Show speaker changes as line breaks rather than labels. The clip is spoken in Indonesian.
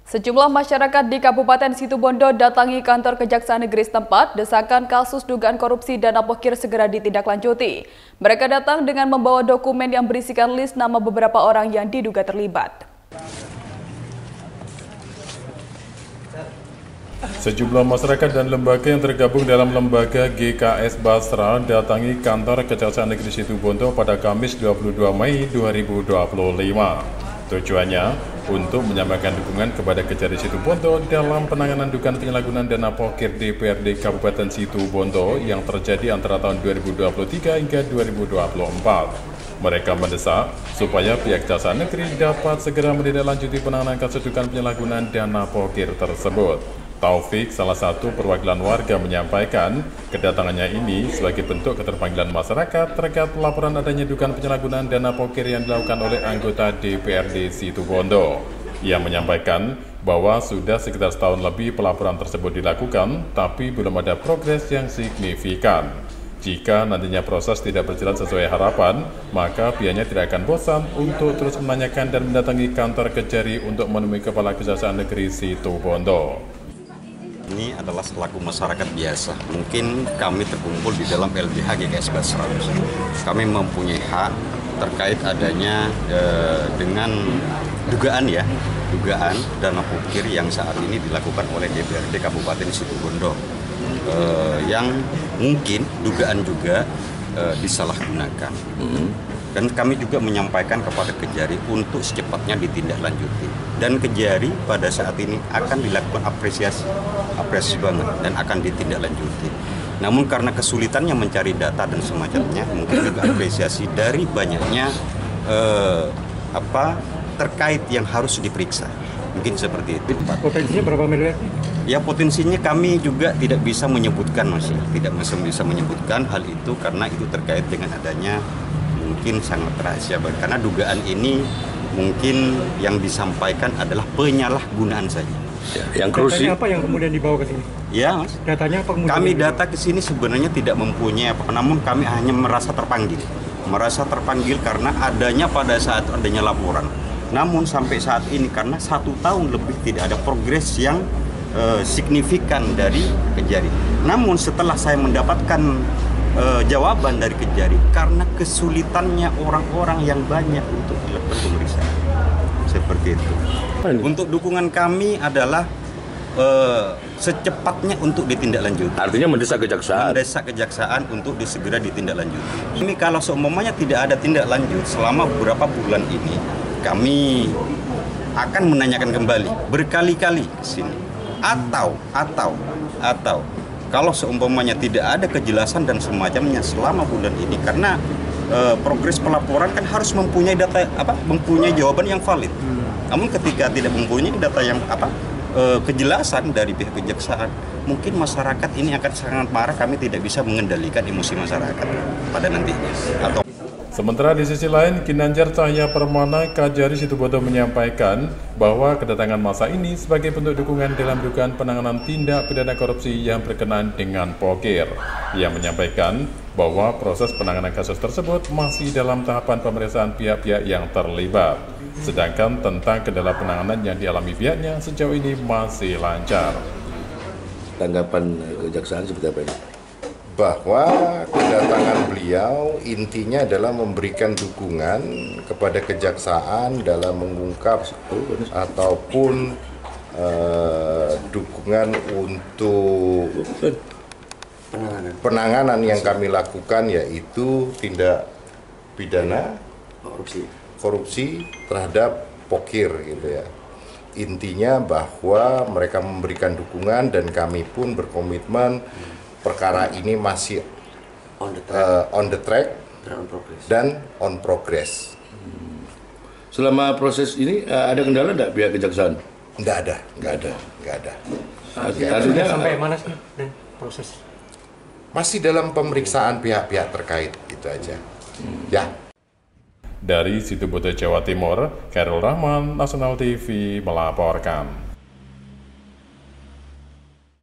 Sejumlah masyarakat di Kabupaten Situbondo datangi kantor Kejaksaan Negeri setempat desakan kasus dugaan korupsi dana pokir segera ditindaklanjuti. Mereka datang dengan membawa dokumen yang berisikan list nama beberapa orang yang diduga terlibat.
Sejumlah masyarakat dan lembaga yang tergabung dalam lembaga GKS Basra datangi kantor Kejaksaan Negeri Situbondo pada Kamis 22 Mei 2025. Tujuannya untuk menyampaikan dukungan kepada Kejari Situbondo dalam penanganan dugaan penyalahgunaan dana pokir DPRD Kabupaten Situbondo yang terjadi antara tahun 2023 hingga 2024. Mereka mendesak supaya pihak Kejaksaan Negeri dapat segera menindaklanjuti penanganan kasus dugaan penyalahgunaan dana pokir tersebut. Taufik, salah satu perwakilan warga, menyampaikan kedatangannya ini sebagai bentuk keterpanggilan masyarakat terkait laporan adanya dugaan penyalahgunaan dana pokir yang dilakukan oleh anggota DPRD Situbondo. Ia menyampaikan bahwa sudah sekitar setahun lebih pelaporan tersebut dilakukan, tapi belum ada progres yang signifikan. Jika nantinya proses tidak berjalan sesuai harapan, maka pihaknya tidak akan bosan untuk terus menanyakan dan mendatangi kantor Kejari untuk menemui Kepala Kejaksaan Negeri Situbondo.
Ini adalah selaku masyarakat biasa. Mungkin kami terkumpul di dalam LBH GKS Basra. Kami mempunyai hak terkait adanya dengan dugaan dana pokir yang saat ini dilakukan oleh DPRD Kabupaten Situbondo. Yang mungkin dugaan juga disalahgunakan. Dan kami juga menyampaikan kepada Kejari untuk secepatnya ditindaklanjuti. Dan Kejari pada saat ini akan dilakukan apresiasi banget dan akan ditindaklanjuti. Namun karena kesulitannya mencari data dan semacamnya, mungkin juga apresiasi dari banyaknya terkait yang harus diperiksa. Mungkin seperti itu.
Potensinya berapa miliar?
Ya, potensinya kami juga tidak bisa menyebutkan, tidak bisa menyebutkan hal itu karena itu terkait dengan adanya mungkin sangat rahasia, karena dugaan ini mungkin yang disampaikan adalah penyalahgunaan saja.
Yang krusial apa yang kemudian dibawa ke sini?
Ya, Mas.
Datanya apa kemudian?
Kami data ke sini sebenarnya tidak mempunyai apa, namun kami hanya merasa terpanggil karena pada saat adanya laporan. Namun sampai saat ini karena 1 tahun lebih tidak ada progres yang signifikan dari Kejari. Namun setelah saya mendapatkan jawaban dari Kejari karena kesulitannya orang-orang yang banyak untuk dilakukan pemeriksaan. Seperti itu. Untuk dukungan kami adalah secepatnya untuk ditindaklanjuti.
Artinya mendesak kejaksaan?
Mendesak kejaksaan untuk segera ditindaklanjuti. Ini kalau seumpamanya tidak ada tindak lanjut selama beberapa bulan ini, kami akan menanyakan kembali berkali-kali ke sini. Atau kalau seumpamanya tidak ada kejelasan dan semacamnya selama bulan ini, karena progres pelaporan kan harus mempunyai data mempunyai jawaban yang valid. Namun ketika tidak mempunyai data yang kejelasan dari pihak kejaksaan, mungkin masyarakat ini akan sangat marah. Kami tidak bisa mengendalikan emosi masyarakat pada nantinya.
Sementara di sisi lain, Kinanjar Cahya Permana Kejari Situbondo menyampaikan bahwa kedatangan massa ini sebagai bentuk dukungan dalam dugaan penanganan tindak pidana korupsi yang berkenaan dengan pokir. Ia menyampaikan bahwa proses penanganan kasus tersebut masih dalam tahapan pemeriksaan pihak-pihak yang terlibat. Sedangkan tentang kendala penanganan yang dialami pihaknya sejauh ini masih lancar.
Tanggapan kejaksaan seperti apa ini?
Bahwa kedatangan beliau intinya adalah memberikan dukungan kepada kejaksaan dalam mengungkap ataupun dukungan untuk penanganan yang kami lakukan, yaitu tindak pidana korupsi terhadap pokir gitu ya. Intinya bahwa mereka memberikan dukungan dan kami pun berkomitmen perkara ini masih on the track dan on progress.
Selama proses ini ada kendala enggak pihak kejaksaan?
Nggak ada.
Artinya sampai mana sih proses?
Masih dalam pemeriksaan pihak-pihak terkait, gitu aja. Ya.
Dari Situbondo, Jawa Timur, Khairul Rahman, Nasional TV melaporkan.